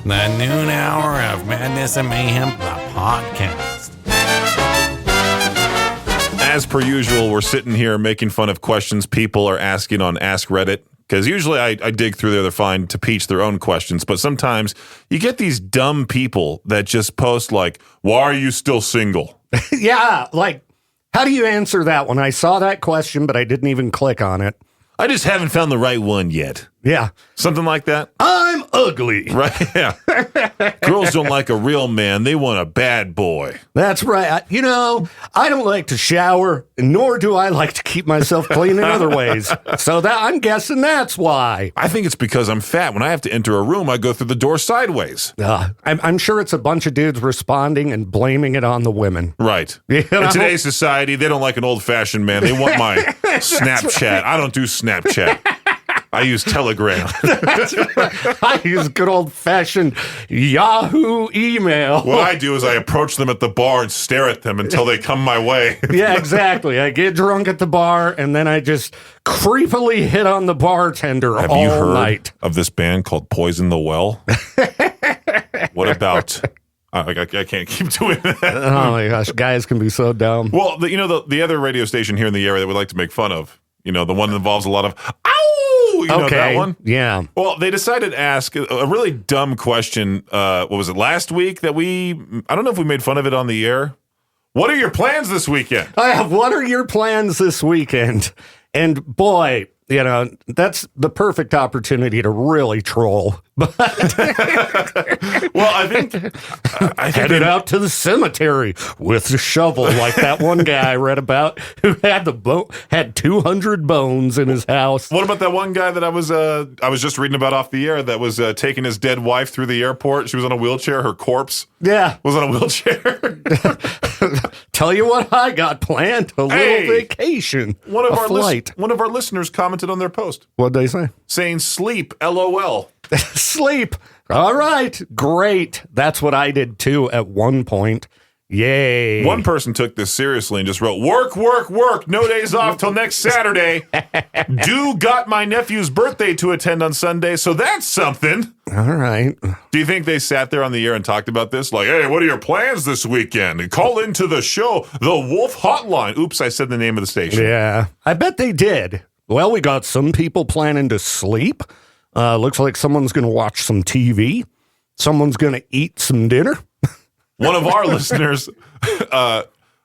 The noon hour of Madness and Mayhem, the podcast. As per usual, we're sitting here making fun of questions people are asking on Ask Reddit. Because usually I dig through there, they're fine to peach their own questions. But sometimes you get these dumb people that just post like, why are you still single? Yeah, like, how do you answer that one? I saw that question, but I didn't even click on it. I just haven't found the right one yet. Yeah. Something like that. I'm ugly. Right? Yeah. Girls don't like a real man. They want a bad boy. That's right. You know, I don't like to shower, nor do I like to keep myself clean in other ways. So that I'm guessing that's why. I think it's because I'm fat. When I have to enter a room, I go through the door sideways. I'm sure it's a bunch of dudes responding and blaming it on the women. Right. You know? In today's society, they don't like an old-fashioned man. They want my Snapchat. I don't do Snapchat. I use Telegram. I use good old-fashioned Yahoo email. What I do is I approach them at the bar and stare at them until they come my way. Yeah, exactly. I get drunk at the bar, and then I just creepily hit on the bartender Have all you heard night. of this band called Poison the Well? What about... I can't keep doing that. Oh, my gosh. Guys can be so dumb. Well, the other radio station here in the area that we like to make fun of, the one that involves a lot of... You know that one? Yeah. Well, they decided to ask a really dumb question. What was it, last week that I don't know if we made fun of it on the air. What are your plans this weekend? What are your plans this weekend? And boy, that's the perfect opportunity to really troll. But well, I think headed out to the cemetery with a shovel, like that one guy I read about who had 200 bones in his house. What about that one guy that I was just reading about off the air that was taking his dead wife through the airport? She was on a wheelchair. Her corpse was on a wheelchair. Tell you what I got planned, a little vacation. One of our listeners commented on their post. What'd they say? Saying sleep, LOL. Sleep. All right. Great. That's what I did too at one point. Yay. One person took this seriously and just wrote, work, work, work. No days off till next Saturday. Got my nephew's birthday to attend on Sunday, so that's something. All right. Do you think they sat there on the air and talked about this? Like, hey, what are your plans this weekend? Call into the show, the Wolf Hotline. Oops, I said the name of the station. Yeah. I bet they did. Well, we got some people planning to sleep. Looks like someone's going to watch some TV. Someone's going to eat some dinner. One of our listeners,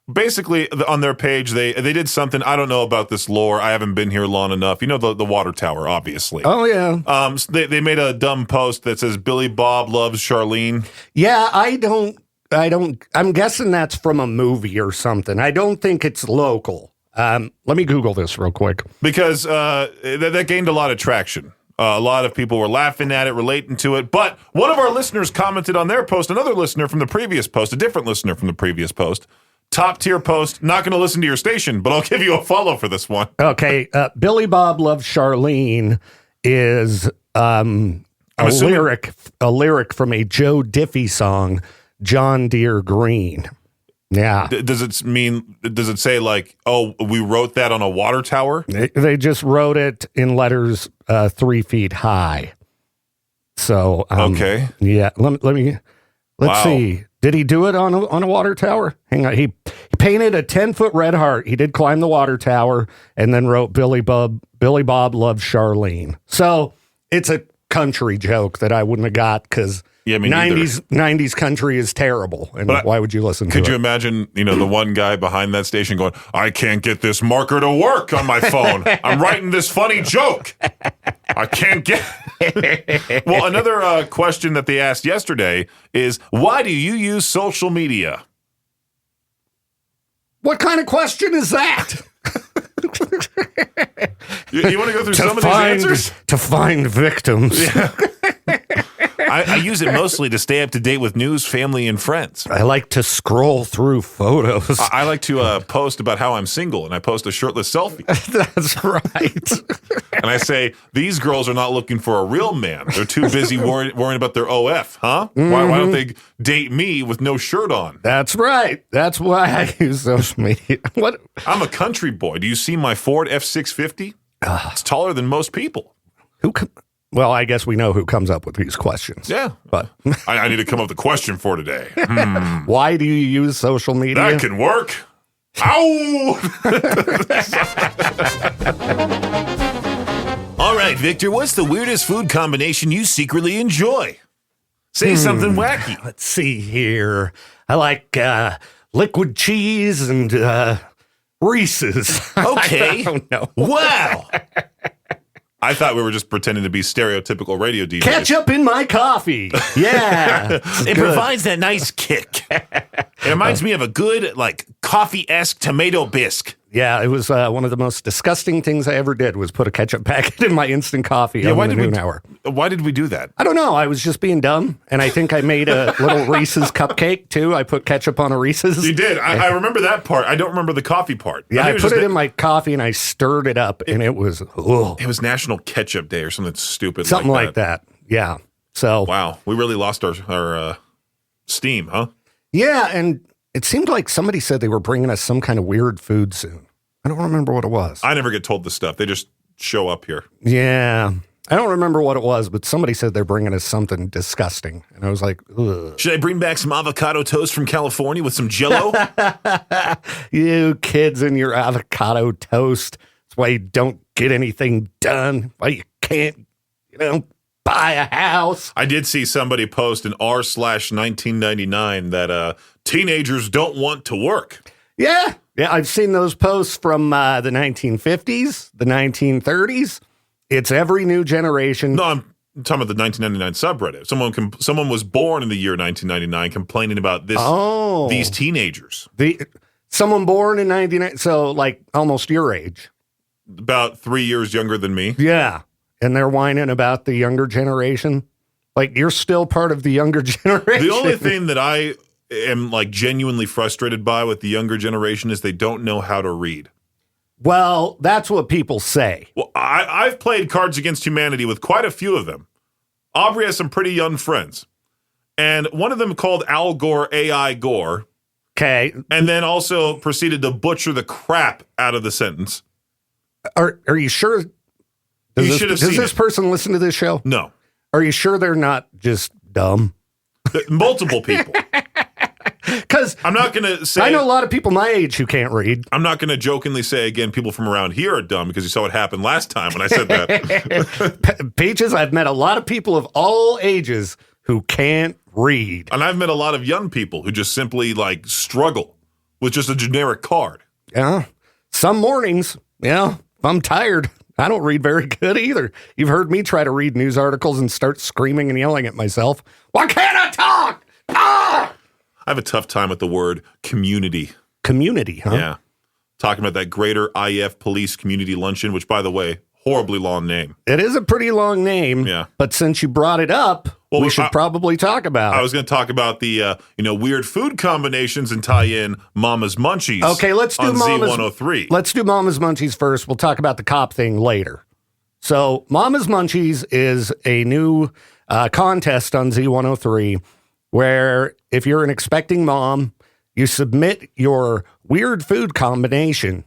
basically on their page, they did something. I don't know about this lore. I haven't been here long enough. You know the water tower, obviously. Oh, yeah. So they made a dumb post that says Billy Bob loves Charlene. Yeah, I'm guessing that's from a movie or something. I don't think it's local. Let me Google this real quick. Because that gained a lot of traction. A lot of people were laughing at it, relating to it. But one of our listeners commented on their post, another listener from the previous post, a different listener from the previous post. Top tier post. Not going to listen to your station, but I'll give you a follow for this one. Okay. Billy Bob Loves Charlene is a lyric from a Joe Diffie song, John Deere Green. Yeah. Does it say like, oh, we wrote that on a water tower? They just wrote it in letters 3 feet high. So, okay. Yeah. Let's see. Did he do it on a water tower? Hang on. He painted a 10-foot red heart. He did climb the water tower and then wrote Billy Bob Loves Charlene. So it's a country joke that I wouldn't have got because 90s country is terrible. And why would you listen to it? Could you imagine, the one guy behind that station going, I can't get this marker to work on my phone. I'm writing this funny joke. I can't get it. Well, another question that they asked yesterday is, why do you use social media? What kind of question is that? You want to go through some of these answers? To find victims. Yeah. I use it mostly to stay up to date with news, family, and friends. I like to scroll through photos. I like to post about how I'm single, and I post a shirtless selfie. That's right. And I say, these girls are not looking for a real man. They're too busy worrying about their OF, huh? Mm-hmm. Why don't they date me with no shirt on? That's right. That's why I use social media. What? I'm a country boy. Do you see my Ford F-650? It's taller than most people. Well, I guess we know who comes up with these questions. Yeah. But I need to come up with a question for today. why do you use social media? That can work. Ow! All right, Victor, what's the weirdest food combination you secretly enjoy? Say something wacky. Let's see here. I like liquid cheese and Reese's. Okay. I don't know. Wow. I thought we were just pretending to be stereotypical radio DJs. Ketchup in my coffee. Yeah. It provides that nice kick. It reminds me of a good, like, coffee-esque tomato bisque. Yeah, it was one of the most disgusting things I ever did was put a ketchup packet in my instant coffee on the noon hour. Why did we do that? I don't know. I was just being dumb, and I think I made a little Reese's cupcake, too. I put ketchup on a Reese's. You did. I remember that part. I don't remember the coffee part. Yeah, I think put it in my coffee, and I stirred it up, and it was, It was National Ketchup Day or something stupid something like that. Yeah. So, Wow. We really lost our steam, huh? yeah, and it seemed like somebody said they were bringing us some kind of weird food soon. I don't remember what it was. I never get told this stuff. They just show up here. Yeah. I don't remember what it was, but somebody said they're bringing us something disgusting. And I was like, ugh. Should I bring back some avocado toast from California with some Jell-O? You kids and your avocado toast. That's why you don't get anything done. Why you can't, buy a house. I did see somebody post in r/1999 that teenagers don't want to work. Yeah. Yeah, I've seen those posts from the 1950s, the 1930s. It's every new generation. No, I'm talking about the 1999 subreddit. Someone was born in the year 1999 complaining about these teenagers. Someone born in 99, so like almost your age. About 3 years younger than me. Yeah. And they're whining about the younger generation. Like, you're still part of the younger generation. The only thing that I am like genuinely frustrated by with the younger generation is they don't know how to read. Well, that's what people say. Well, I've played Cards Against Humanity with quite a few of them. Aubrey has some pretty young friends. And one of them called Al Gore AI Gore. Okay. And then also proceeded to butcher the crap out of the sentence. Are you sure? You should have seen Does this person listen to this show? No. Are you sure they're not just dumb? Multiple people. Because I'm not going to say... I know a lot of people my age who can't read. I'm not going to jokingly say, again, people from around here are dumb because you saw what happened last time when I said that. Peaches, I've met a lot of people of all ages who can't read. And I've met a lot of young people who just simply, like, struggle with just a generic card. Yeah. Some mornings, if I'm tired, I don't read very good either. You've heard me try to read news articles and start screaming and yelling at myself. Why can't I talk? Ah! I have a tough time with the word community. Community, huh? Yeah. Talking about that Greater IF Police Community Luncheon, which, by the way, horribly long name. It is a pretty long name. Yeah. But since you brought it up, we should probably talk about it. I was going to talk about the, weird food combinations and tie in Mama's Munchies. Okay, let's do on Mama's Z103. Let's do Mama's Munchies first. We'll talk about the cop thing later. So, Mama's Munchies is a new contest on Z103 where if you're an expecting mom, you submit your weird food combination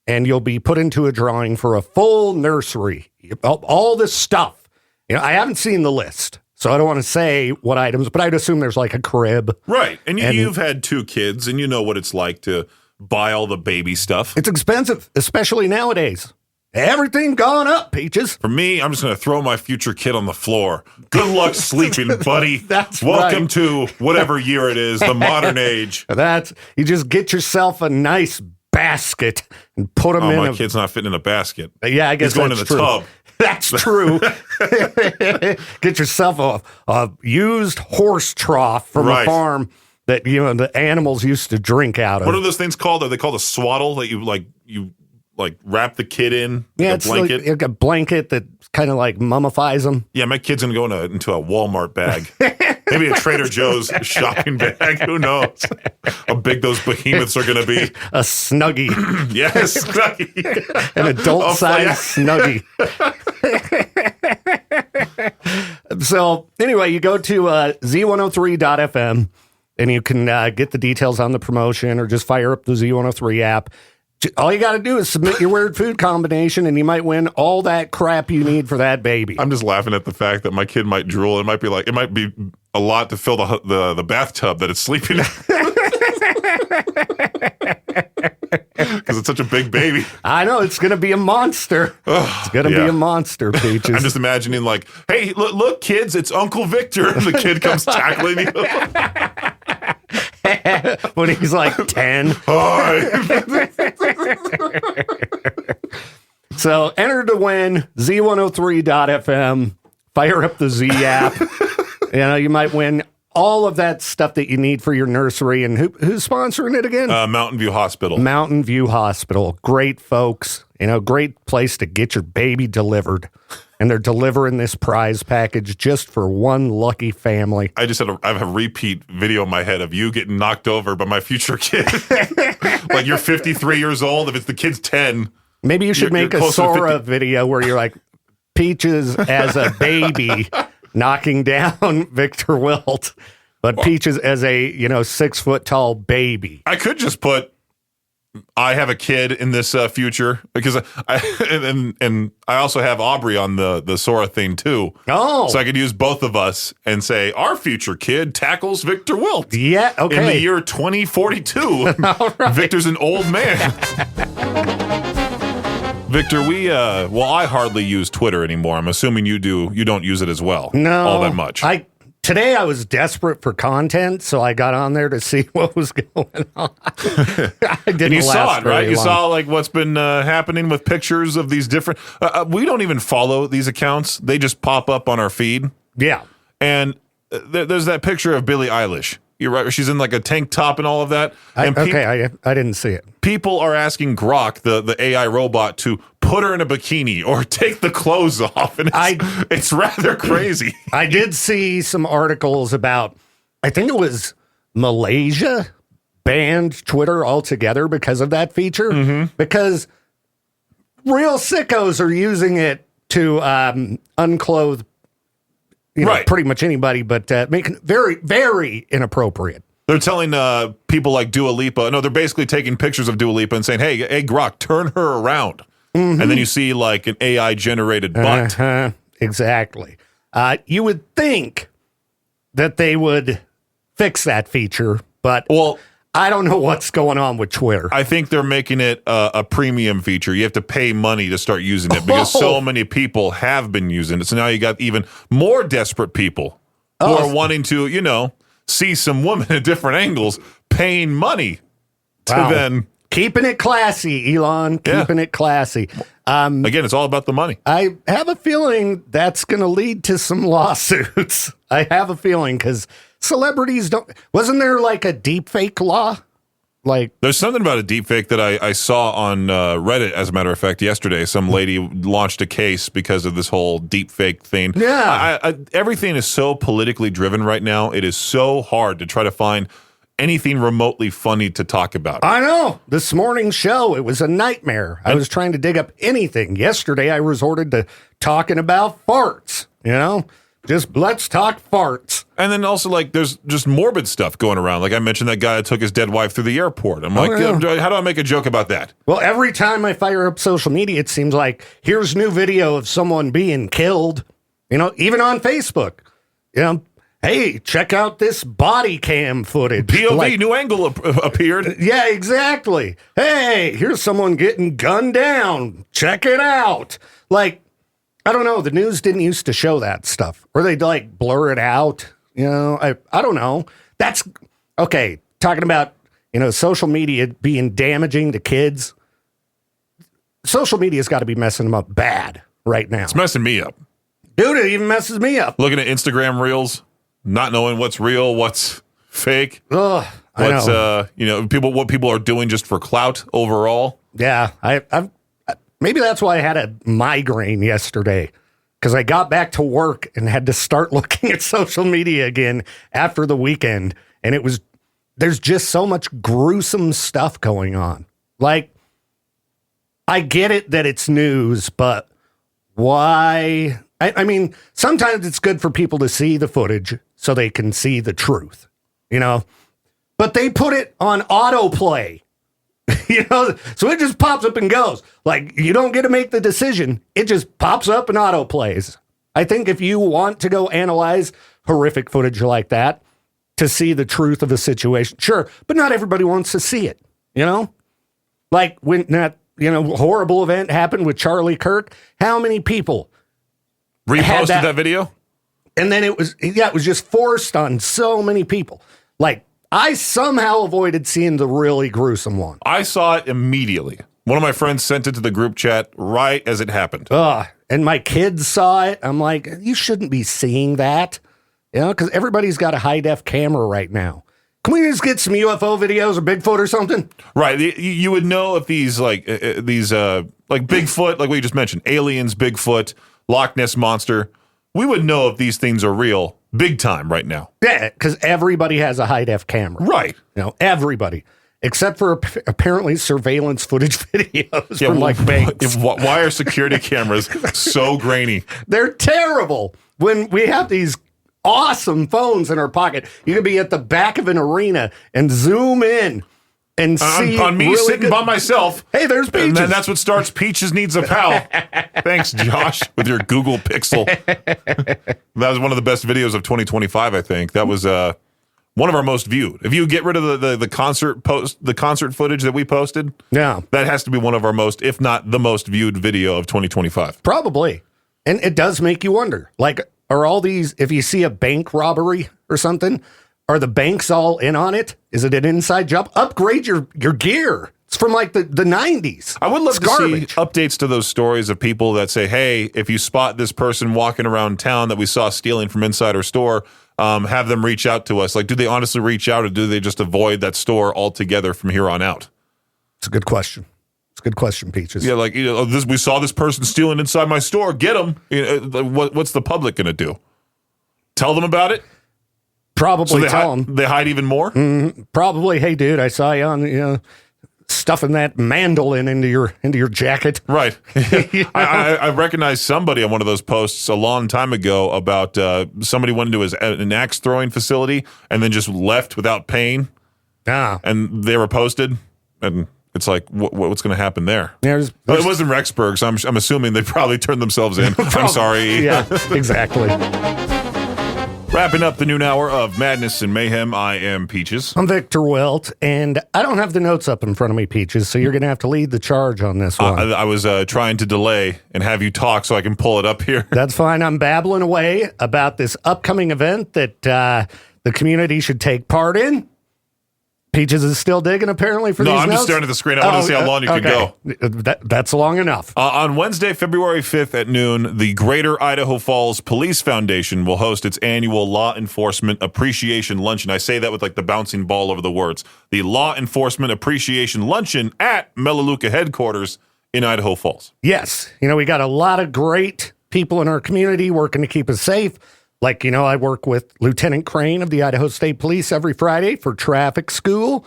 and you'll be put into a drawing for a full nursery. All this stuff. I haven't seen the list, so I don't want to say what items, but I'd assume there's like a crib. Right. And you've had 2 kids, and you know what it's like to buy all the baby stuff. It's expensive, especially nowadays. Everything gone up, Peaches. For me, I'm just going to throw my future kid on the floor. Good luck sleeping, buddy. That's Welcome right. to whatever year it is, the modern age. You just get yourself a nice basket and put them in. My kid's not fitting in a basket. Yeah, I guess he's going that's in the true. tub. That's true. Get yourself a used horse trough from a farm that the animals used to drink out of. What are those things called? Are they called a swaddle that you wrap the kid in? Yeah, it's a blanket. like a blanket that kind of like mummifies them. Yeah, my kid's gonna go into a Walmart bag, maybe a Trader Joe's shopping bag. Who knows how big those behemoths are gonna be? A Snuggie. Yes, Snuggie. An adult-sized Snuggie. So anyway, you go to z103.fm and you can get the details on the promotion or just fire up the Z103 app. All you got to do is submit your weird food combination, and you might win all that crap you need for that baby. I'm just laughing at the fact that my kid might drool. It might be a lot to fill the bathtub that it's sleeping in. Because it's such a big baby. I know, it's going to be a monster. It's going to be a monster, Peaches. I'm just imagining like, hey, look, kids, it's Uncle Victor. And the kid comes tackling you. When he's like 10. Hi. So enter to win Z103.fm. Fire up the Z app. You might win all of that stuff that you need for your nursery. And who's sponsoring it again? Mountain View Hospital. Mountain View Hospital. Great folks. Great place to get your baby delivered. And they're delivering this prize package just for one lucky family. I have a repeat video in my head of you getting knocked over by my future kid. Like you're 53 years old. If it's the kid's 10. Maybe you should make a Sora video where you're like Peaches as a baby knocking down Victor Wilt, but Peaches as a 6 foot tall baby. I could just put I have a kid in this future because I also have Aubrey on the Sora thing too. Oh, so I could use both of us and say our future kid tackles Victor Wilt. Yeah, okay. In the year 2042, right. Victor's an old man. Victor, I hardly use Twitter anymore. I'm assuming you do. You don't use it as well. No, all that much. Today I was desperate for content, so I got on there to see what was going on. And you saw it, right? You saw like what's been happening with pictures of these different. We don't even follow these accounts; they just pop up on our feed. Yeah, and there's that picture of Billie Eilish. You're right. She's in like a tank top and all of that. I didn't see it. People are asking Grok, the AI robot, to put her in a bikini or take the clothes off. And it's rather crazy. I did see some articles about, I think it was Malaysia banned Twitter altogether because of that feature. Mm-hmm. Because real sickos are using it to unclothe right. pretty much anybody, but making it very, very inappropriate. They're telling people like Dua Lipa, no, they're basically taking pictures of Dua Lipa and saying, hey, Grok, turn her around. Mm-hmm. And then you see like an AI-generated butt. Exactly. You would think that they would fix that feature, but I don't know what's going on with Twitter. I think they're making it a premium feature. You have to pay money to start using it because so many people have been using it. So now you got even more desperate people who are wanting to, see some woman at different angles, paying money to then... Keeping it classy, Elon. Keeping it classy. Again, it's all about the money. I have a feeling that's going to lead to some lawsuits. I have a feeling because celebrities don't... Wasn't there like a deep fake law? There's something about a deep fake that I saw on Reddit, as a matter of fact, yesterday. Some lady launched a case because of this whole deep fake thing. Yeah. Everything is so politically driven right now. It is so hard to try to find anything remotely funny to talk about. I know. This morning's show, it was a nightmare. I was trying to dig up anything. Yesterday, I resorted to talking about farts, Just let's talk farts. And then also, there's just morbid stuff going around. Like I mentioned, that guy that took his dead wife through the airport. I'm how do I make a joke about that? Well, every time I fire up social media, it seems like here's new video of someone being killed, even on Facebook. Hey, check out this body cam footage. POV, new angle appeared. Yeah, exactly. Hey, here's someone getting gunned down. Check it out. I don't know. The news didn't used to show that stuff. Or they'd blur it out. I don't know. That's okay. Talking about, social media being damaging to kids. Social media's got to be messing them up bad right now. It's messing me up. Dude, it even messes me up. Looking at Instagram reels, not knowing what's real, what's fake. Ugh, what's, what people are doing just for clout overall. Yeah. I've maybe that's why I had a migraine yesterday, because I got back to work and had to start looking at social media again after the weekend. And there's just so much gruesome stuff going on. I get it that it's news, but why? I mean, sometimes it's good for people to see the footage so they can see the truth, But they put it on autoplay. So it just pops up and goes. Like, you don't get to make the decision. It just pops up and auto plays. I think if you want to go analyze horrific footage like that to see the truth of a situation, sure, but not everybody wants to see it, Like when that, horrible event happened with Charlie Kirk, how many people Reposted that video? And then it was just forced on so many people. Like, I somehow avoided seeing the really gruesome one. I saw it immediately. One of my friends sent it to the group chat right as it happened. And my kids saw it. I'm like, you shouldn't be seeing that, because everybody's got a high-def camera right now. Can we just get some UFO videos or Bigfoot or something? Right. You would know if these, like Bigfoot, like we just mentioned, aliens, Bigfoot, Loch Ness Monster, we would know if these things are real big time right now. Yeah, because everybody has a high-def camera. Right. Everybody. Except for apparently surveillance footage videos from banks. Why are security cameras so grainy? They're terrible. When we have these awesome phones in our pocket, you can be at the back of an arena and zoom in and see on me really sitting good. by myself. Hey, there's Peaches. And then that's what starts Peaches Needs a Pal. Thanks, Josh, with your Google Pixel. That was one of the best videos of 2025, I think. That was one of our most viewed. If you get rid of the concert footage that we posted, yeah, that has to be one of our most, if not the most viewed video of 2025. Probably. And it does make you wonder, like, are all these, if you see a bank robbery or something, are the banks all in on it? Is it an inside job? Upgrade your gear. It's from like the 90s. I would love to see updates to those stories of people that say, hey, if you spot this person walking around town that we saw stealing from inside our store, have them reach out to us. Like, do they honestly reach out, or do they just avoid that store altogether from here on out? It's a good question. It's a good question, Peaches. Yeah, like, we saw this person stealing inside my store. Get them. What's the public going to do? Tell them about it? Probably tell them. They hide even more? Mm-hmm. Probably, hey, dude, I saw you on, stuffing that mandolin into your jacket. Right. I recognized somebody on one of those posts a long time ago about somebody went into an axe throwing facility and then just left without paying. Ah. And they were posted, and it's like, what's going to happen there? There's it wasn't Rexburg, so I'm assuming they probably turned themselves in. I'm sorry. Yeah, exactly. Wrapping up the noon hour of Madness and Mayhem, I am Peaches. I'm Victor Welt, and I don't have the notes up in front of me, Peaches, so you're going to have to lead the charge on this one. I was trying to delay and have you talk so I can pull it up here. That's fine. I'm babbling away about this upcoming event that the community should take part in. Peaches is still digging, apparently, for these notes? No, I'm just staring at the screen. I want to see how long you can go. That's long enough. On Wednesday, February 5th at noon, the Greater Idaho Falls Police Foundation will host its annual Law Enforcement Appreciation Luncheon. I say that with like the bouncing ball over the words. The Law Enforcement Appreciation Luncheon at Melaleuca headquarters in Idaho Falls. Yes. We got a lot of great people in our community working to keep us safe. Like, I work with Lieutenant Crane of the Idaho State Police every Friday for traffic school.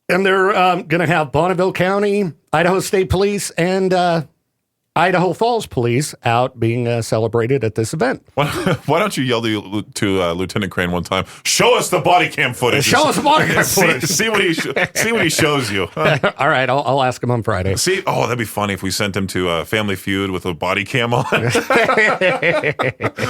And they're going to have Bonneville County, Idaho State Police, and Idaho Falls Police out being celebrated at this event. Why don't you yell to Lieutenant Crane one time? Show us the body cam footage. Show us the body cam footage. see what he shows you. All right, I'll ask him on Friday. That'd be funny if we sent him to Family Feud with a body cam on.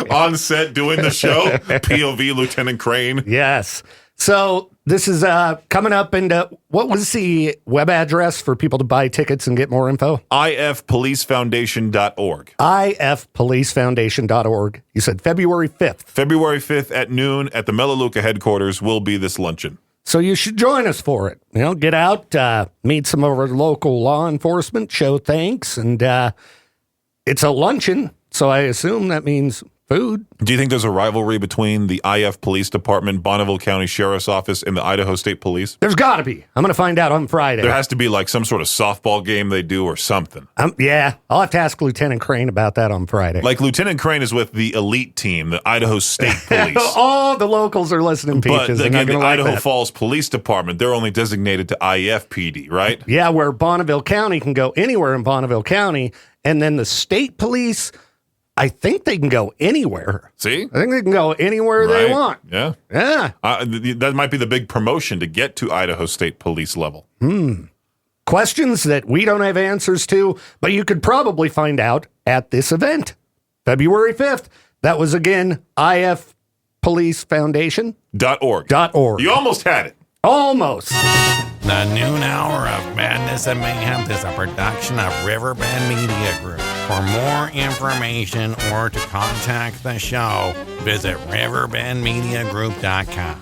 On set doing the show. POV Lieutenant Crane. Yes. So this is coming up, and what was the web address for people to buy tickets and get more info? ifpolicefoundation.org. ifpolicefoundation.org. You said February 5th. February 5th at noon at the Melaleuca headquarters will be this luncheon. So you should join us for it. Get out, meet some of our local law enforcement, show thanks, and it's a luncheon, so I assume that means food. Do you think there's a rivalry between the IF Police Department, Bonneville County Sheriff's Office, and the Idaho State Police? There's got to be. I'm going to find out on Friday. There has to be like some sort of softball game they do or something. Yeah, I'll have to ask Lieutenant Crane about that on Friday. Like Lieutenant Crane is with the elite team, the Idaho State Police. All the locals are listening, Peaches. But again, the Idaho Falls Police Department, they're only designated to IFPD, right? Yeah, where Bonneville County can go anywhere in Bonneville County, and then the state police I think they can go anywhere. See? I think they can go anywhere they Right. want. Yeah. Yeah. That might be the big promotion to get to Idaho State Police level. Questions that we don't have answers to, but you could probably find out at this event. February 5th. That was again ifpolicefoundation.org. .org. You almost had it. Almost. The noon hour of Madness and Mayhem is a production of Riverbend Media Group. For more information or to contact the show, visit riverbendmediagroup.com.